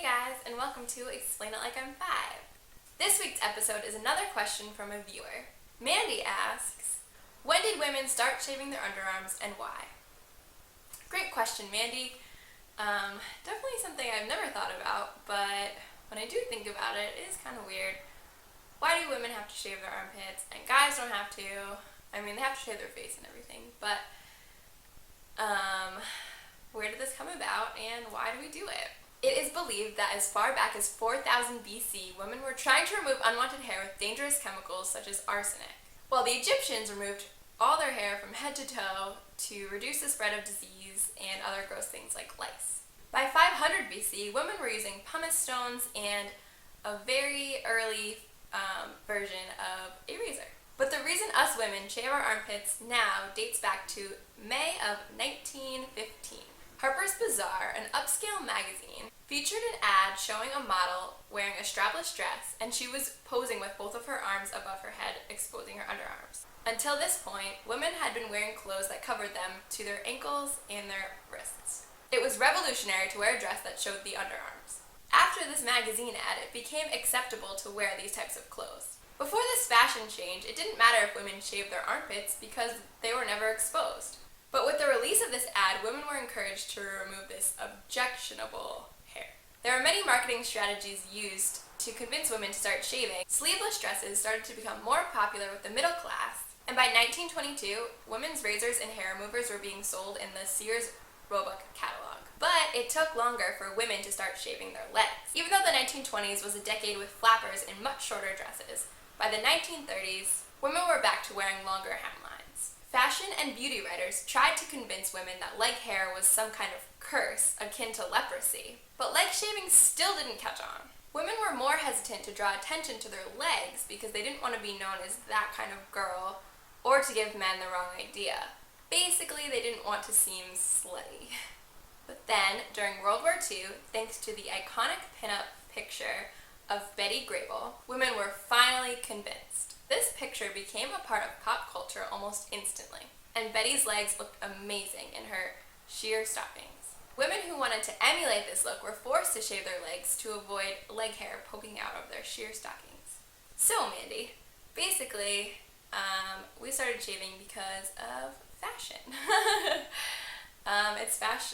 Hey guys, and welcome to Explain It Like I'm 5. This week's episode is another question from a viewer. Mandy asks, when did women start shaving their underarms and why? Great question, Mandy. Definitely something I've never thought about, but when I do think about it, it is kind of weird. Why do women have to shave their armpits and guys don't have to? I mean, they have to shave their face and everything, but where did this come about and why do we do it? It is believed that as far back as 4000 BC, women were trying to remove unwanted hair with dangerous chemicals such as arsenic, while the Egyptians removed all their hair from head to toe to reduce the spread of disease and other gross things like lice. By 500 BC, women were using pumice stones and a very early version of a razor. But the reason us women shave our armpits now dates back to May of 1915. Harper's Bazaar, an upscale magazine, featured an ad showing a model wearing a strapless dress, and she was posing with both of her arms above her head, exposing her underarms. Until this point, women had been wearing clothes that covered them to their ankles and their wrists. It was revolutionary to wear a dress that showed the underarms. After this magazine ad, it became acceptable to wear these types of clothes. Before this fashion change, it didn't matter if women shaved their armpits because they were never exposed. But with the release of this ad, women were encouraged to remove this objectionable hair. There are many marketing strategies used to convince women to start shaving. Sleeveless dresses started to become more popular with the middle class, and by 1922, women's razors and hair removers were being sold in the Sears Roebuck catalog. But it took longer for women to start shaving their legs. Even though the 1920s was a decade with flappers and much shorter dresses, by the 1930s, women were back to wearing longer hemlines. Fashion and beauty writers tried to convince women that leg hair was some kind of curse akin to leprosy, but leg shaving still didn't catch on. Women were more hesitant to draw attention to their legs because they didn't want to be known as that kind of girl or to give men the wrong idea. Basically, they didn't want to seem slutty. But then, during World War II, thanks to the iconic pinup picture of Betty Grable, women were finally convinced. This picture became a part of pop culture almost instantly, and Betty's legs looked amazing in her sheer stockings. Women who wanted to emulate this look were forced to shave their legs to avoid leg hair poking out of their sheer stockings. So, Mandy, basically, we started shaving because of fashion.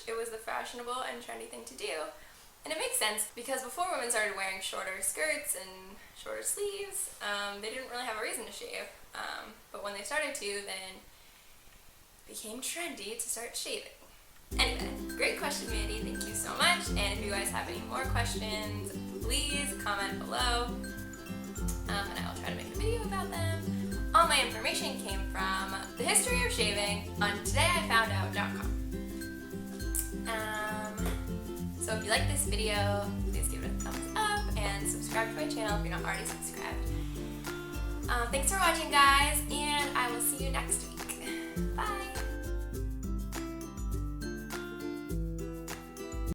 It was the fashionable and trendy thing to do. And it makes sense because before women started wearing shorter skirts and shorter sleeves, they didn't really have a reason to shave. But when they started to, then it became trendy to start shaving. Anyway, great question, Mandy. Thank you so much. And if you guys have any more questions, please comment below. And I will try to make a video about them. All my information came from the history of shaving on todayifoundout.com. So if you like this video, please give it a thumbs up and subscribe to my channel if you're not already subscribed. Thanks for watching, guys.